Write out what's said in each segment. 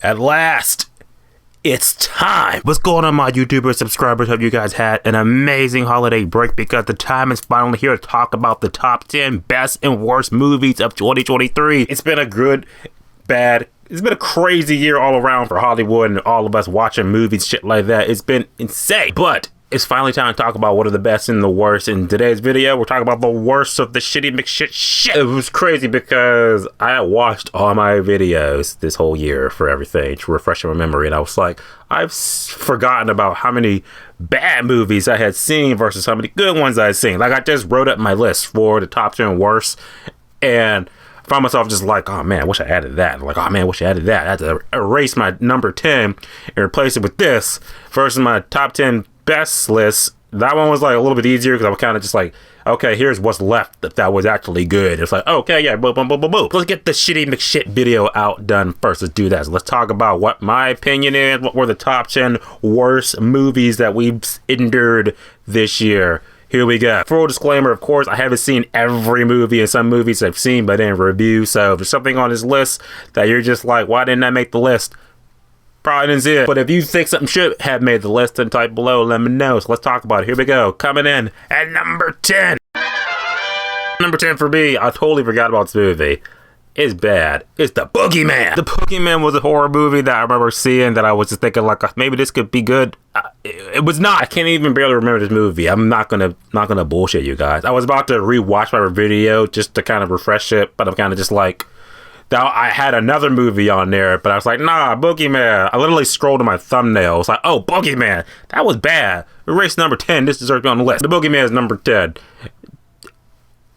At last, it's time. What's going on, my YouTuber subscribers? Hope you guys had an amazing holiday break, because the time is finally here to talk about the top 10 best and worst movies of 2023. It's been a good, bad, it's been a crazy year all around for Hollywood and all of us watching movies, shit like that. It's been insane, but it's finally time to talk about what are the best and the worst. In today's video, we're talking about the worst of the shitty McShit shit. It was crazy because I had watched all my videos this whole year for everything to refresh my memory, and I was like, I've forgotten about how many bad movies I had seen versus how many good ones I had seen. Like, I just wrote up my list for the top 10 worst, and found myself just like, oh man, I wish I added that. Like, oh man, I wish I added that. I had to erase my number 10 and replace it with this versus my top 10 best list. That one was like a little bit easier because I was kind of just like, okay, here's what's left that was actually good. It's like, okay, yeah, boom, boom, boom, boom, boom. Let's get the shitty McShit video out done first. Let's do that. So let's talk about what my opinion is, what were the top 10 worst movies that we've endured this year. Here we go. Full disclaimer, of course, I haven't seen every movie, and some movies I've seen but didn't review. So if there's something on this list that you're just like, why didn't I make the list? Probably didn't see it. But if you think something should have made the list, then type below, let me know. So let's talk about it. Here we go. Coming in at number 10. Number 10 for me, I totally forgot about this movie. It's bad. It's the Boogeyman. The Boogeyman was a horror movie that I remember seeing that I was just thinking like, maybe this could be good. It was not. I can't even barely remember this movie. I'm not gonna bullshit you guys. I was about to rewatch my video just to kind of refresh it, but I'm kind of just like, I had another movie on there, but I was like, nah, Boogeyman. I literally scrolled to my thumbnail. I was like, oh, Boogeyman. That was bad. Erase number 10. This deserves to be on the list. The Boogeyman is number 10.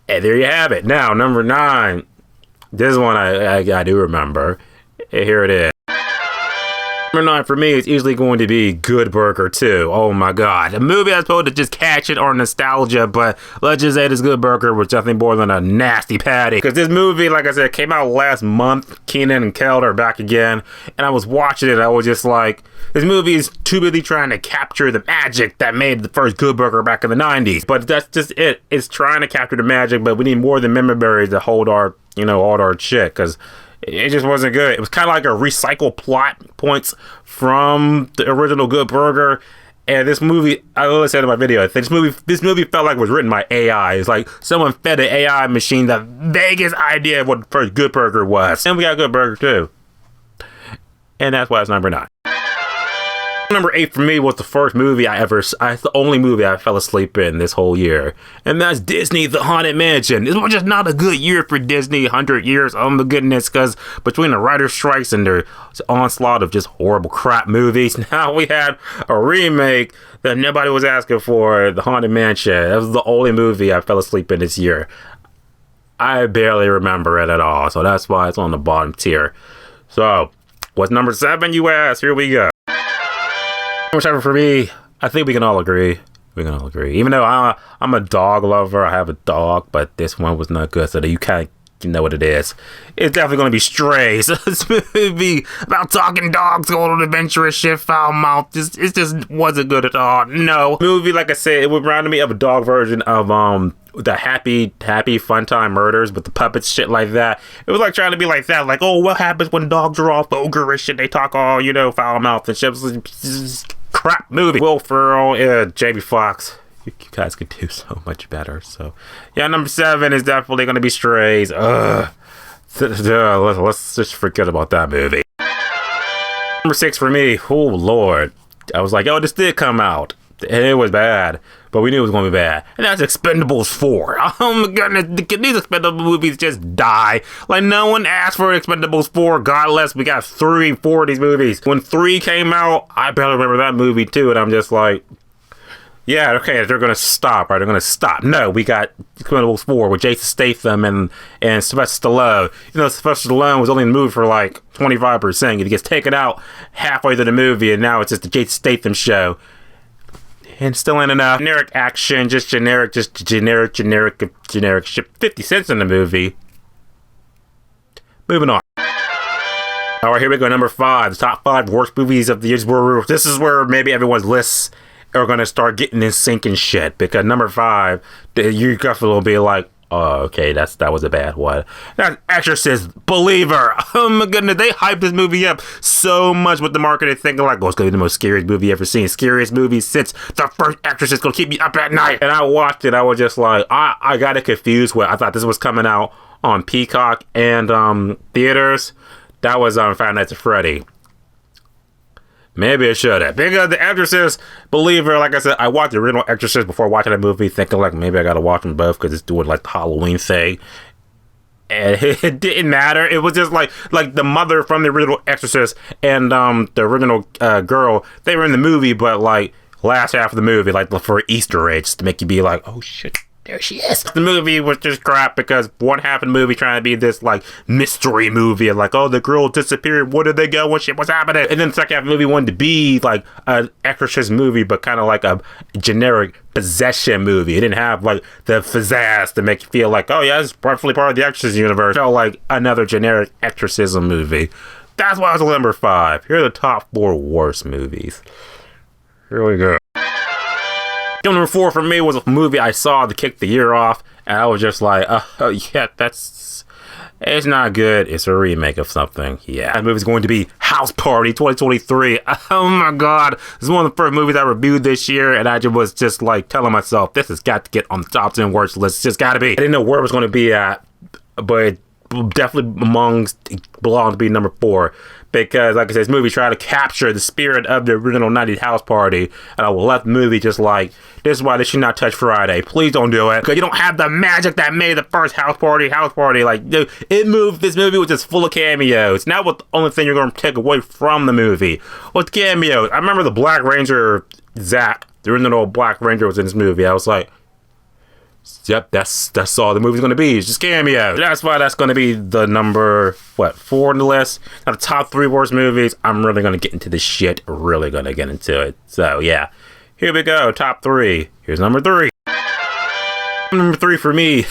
And there you have it. Now, number 9. This one I do remember. Here it is. Number 9 for me is easily going to be Good Burger 2. Oh my god. A movie that's supposed to just catch it on nostalgia, but let's just say this Good Burger was nothing more than a nasty patty. Because this movie, like I said, came out last month. Keenan and Kel are back again. And I was watching it, I was just like, this movie is too busy trying to capture the magic that made the first Good Burger back in the 90s. But that's just it. It's trying to capture the magic, but we need more than memory berries to hold our, all our shit. Because it just wasn't good. It was kind of like a recycle plot points from the original Good Burger. And this movie, I literally said in my video, I think this movie felt like it was written by AI. It's like someone fed an AI machine the vaguest idea of what the first Good Burger was. And we got Good Burger too. And that's why it's number 9. Number 8 for me was the first movie it's the only movie I fell asleep in this whole year. And that's Disney The Haunted Mansion. It was just not a good year for Disney, 100 years, oh my goodness, because between the writer's strikes and their onslaught of just horrible crap movies, now we had a remake that nobody was asking for, The Haunted Mansion. That was the only movie I fell asleep in this year. I barely remember it at all, so that's why it's on the bottom tier. So, what's number 7, you ask? Here we go. Number 7 for me, I think we can all agree. Even though I'm a dog lover, I have a dog, but this one was not good, so that you kind of know what it is. It's definitely going to be Stray. So this movie about talking dogs going on adventurous shit, foul mouth. It just wasn't good at all. No. Movie, like I said, it reminded me of a dog version of the happy fun time murders with the puppets, shit like that. It was like trying to be like that, like, oh, what happens when dogs are all ogre and shit, they talk all, foul mouth and shit. It was crap movie. Will Ferrell, Jamie Foxx. You guys could do so much better. So yeah, number 7 is definitely gonna be Strays. Let's just forget about that movie. Number 6 for me, oh lord, I was like, oh, this did come out and it was bad, but we knew it was gonna be bad. And that's Expendables 4. Oh my goodness, can these Expendables movies just die? Like, no one asked for Expendables 4. God bless, we got 3, 4 of these movies. When 3 came out, I barely remember that movie too, and I'm just like, yeah, okay, they're gonna stop, right? They're gonna stop. No, we got Expendables 4 with Jason Statham and Sylvester Stallone. Sylvester Stallone was only in the movie for like 25%. He gets taken out halfway through the movie, and now it's just the Jason Statham show. And still ain't enough. Generic action, just generic shit. 50 cents in the movie. Moving on. Alright, here we go. Number 5. The top 5 worst movies of the year. This is where maybe everyone's lists are going to start getting in sync and shit. Because number 5, you definitely will be like, Oh, okay, that was a bad one. That's Exorcist Believer. Oh my goodness, they hyped this movie up so much with the marketing, thinking like, oh, it's gonna be the most scariest movie ever seen. Scariest movie since the first Exorcist, gonna keep me up at night. And I watched it, I was just like, I got it confused with, I thought this was coming out on Peacock and theaters. That was Five Nights at Freddy. Maybe it should have. Because the Exorcist Believer, like I said, I watched the original Exorcist before watching that movie, thinking like maybe I gotta watch them both because it's doing like the Halloween thing. And it didn't matter. It was just like the mother from the original Exorcist and the original girl, they were in the movie, but like last half of the movie, like for Easter eggs to make you be like, oh shit, there she is. The movie was just crap because one half of the movie trying to be this like mystery movie and like, oh, the girl disappeared, where did they go, what shit was happening? And then the second half of the movie wanted to be like an Exorcist movie, but kind of like a generic possession movie. It didn't have like the pizzazz to make you feel like, oh yeah, it's probably part of the Exorcist universe. It felt like another generic exorcism movie. That's why I was number 5. Here are the top 4 worst movies. Here we go. Number 4 for me was a movie I saw to kick the year off, and I was just like, oh yeah, it's not good. It's a remake of something. Yeah, that movie's going to be House Party 2023. Oh my god, this is one of the first movies I reviewed this year, and I was just like telling myself, this has got to get on the top 10 worst list. It's just got to be. I didn't know where it was going to be at, but definitely belonged to be number 4. Because, like I said, this movie tried to capture the spirit of the original 90s house party. And I left the movie just like, this is why this should not touch Friday. Please don't do it. Because you don't have the magic that made the first house party. Like, dude, this movie was just full of cameos. Now what the only thing you're going to take away from the movie was cameos. I remember the Black Ranger, Zach, the original Black Ranger was in this movie. I was like, yep, that's all the movie's going to be. It's just cameo. That's why that's going to be the number, 4 on the list. Now, the top 3 worst movies. I'm really going to get into this shit. Really going to get into it. So, yeah. Here we go. Top 3. Here's number 3. Number 3 for me.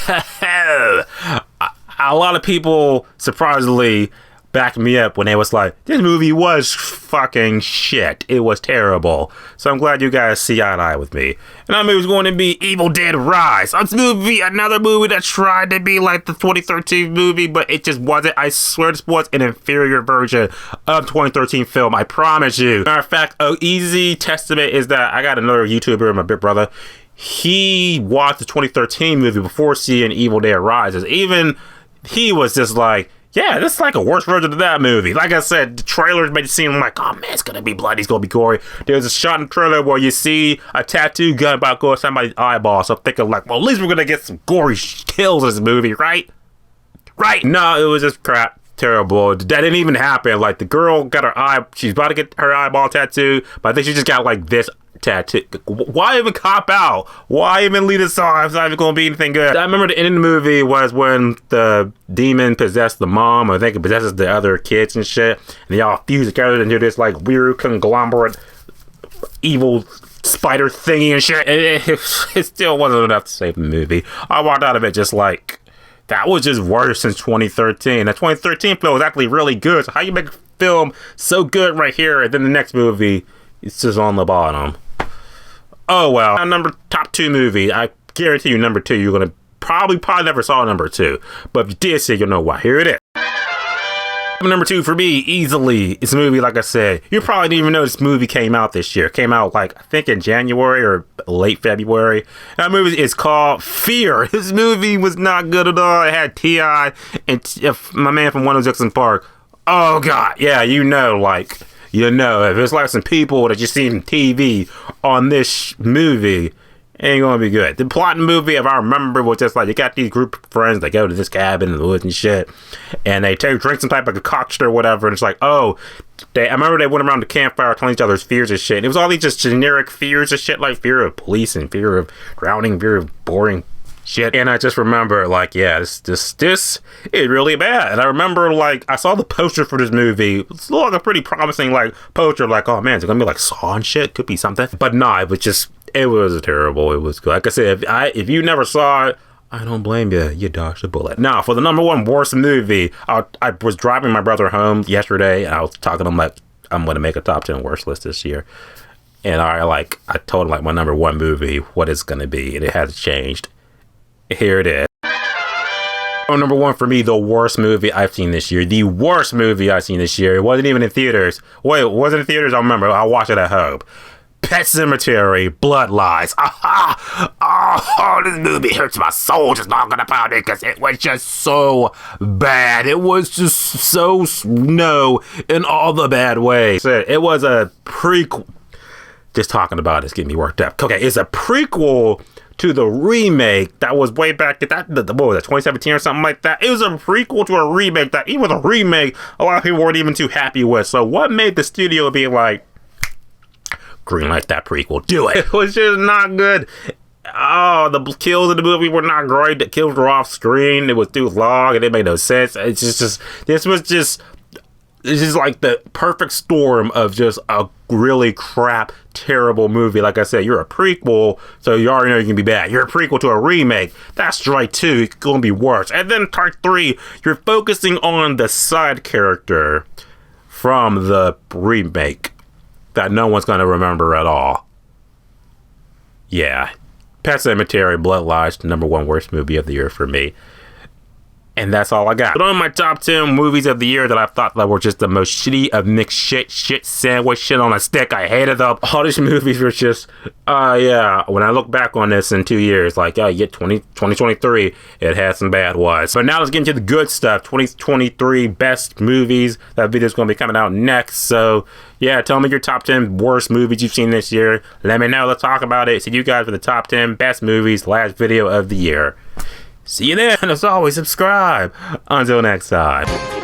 A lot of people, surprisingly, backed me up when they was like, this movie was fucking shit. It was terrible. So I'm glad you guys see eye to eye with me. And that movie was going to be Evil Dead Rise. This movie, another movie that tried to be like the 2013 movie, but it just wasn't. I swear this was an inferior version of 2013 film. I promise you. Matter of fact, an easy testament is that I got another YouTuber, my big brother. He watched the 2013 movie before seeing Evil Dead Rises. Even he was just like, yeah, this is like a worse version of that movie. Like I said, the trailers made it seem like, oh man, it's gonna be bloody, it's gonna be gory. There's a shot in the trailer where you see a tattoo gun about going somebody's eyeball. So I'm thinking like, well, at least we're gonna get some gory kills in this movie, right? Right? No, it was just crap. Terrible. That didn't even happen. Like, the girl got her eye, she's about to get her eyeball tattooed, but I think she just got like this tattoo. Why even cop out? Why even lead us on? It's not even gonna be anything good. I remember the end of the movie was when the demon possessed the mom, or I think it possesses the other kids and shit, and they all fuse together into this like weird conglomerate evil spider thingy and shit. It still wasn't enough to save the movie. I walked out of it just like, that was just worse since 2013. That 2013 film was actually really good. So how you make a film so good right here, and then the next movie, it's just on the bottom. Oh well. Top 2 movie. I guarantee you number 2, you're gonna probably never saw number 2. But if you did see, you'll know why. Here it is. Number 2 for me, easily. It's a movie, like I said, you probably didn't even know this movie came out this year. It came out like, I think in January or late February. That movie is called Fear. This movie was not good at all. It had T.I. and my man from 106 Park. Oh god, yeah, you know, if it's like some people that you see on TV on this movie, ain't gonna be good. The plot in the movie, if I remember, was just like, you got these group of friends that go to this cabin in the woods and shit, and they drink some type of concoction or whatever, and it's like, I remember they went around the campfire telling each other's fears and shit, and it was all these just generic fears and shit, like fear of police and fear of drowning, fear of boring shit. And I just remember, like, yeah, this is really bad. And I remember, like, I saw the poster for this movie. It's like a pretty promising, like, poster, like, oh man, it's gonna be like Saw and shit, could be something. But nah, it was terrible. It was good. Like I said, if you never saw it, I don't blame you. You dodged a bullet. Now, for the number 1 worst movie, I was driving my brother home yesterday, and I was talking to him like, I'm gonna make a top 10 worst list this year. And I told him like my number 1 movie, what it's gonna be, and it hasn't changed. Here it is. Number one for me, the worst movie I've seen this year. The worst movie I've seen this year. It wasn't even in theaters. Wait, was it in theaters? I remember. I watched it at home. Pet Sematary, Blood Lies. Oh, this movie hurts my soul just talking about it because it was just so bad. It was just so in all the bad ways. It was a prequel. Just talking about it's getting me worked up. Okay, it's a prequel to the remake that was way back at what was it, 2017 or something like that. It was a prequel to a remake that even with a remake, a lot of people weren't even too happy with. So what made the studio be like, greenlight that prequel, do it? It was just not good. Oh, the kills in the movie were not great. The kills were off screen. It was too long and it made no sense. It's just this is like the perfect storm of just a really crap, terrible movie. Like I said, you're a prequel, so you already know you can be bad. You're a prequel to a remake. That's strike two. It's going to be worse. And then part three, you're focusing on the side character from the remake that no one's going to remember at all. Yeah. Pet Sematary, Blood Lies, number one worst movie of the year for me. And that's all I got. But on my top 10 movies of the year that I thought that were just the most shitty of mixed shit sandwich, shit on a stick. I hated them. All these movies were just, yeah. When I look back on this in 2 years, like, yeah, 2023, it had some bad ones. But now let's get into the good stuff. 2023 best movies. That video's going to be coming out next. So, yeah, tell me your top 10 worst movies you've seen this year. Let me know. Let's talk about it. See you guys for the top 10 best movies, last video of the year. See you then, and as always, subscribe. Until next time.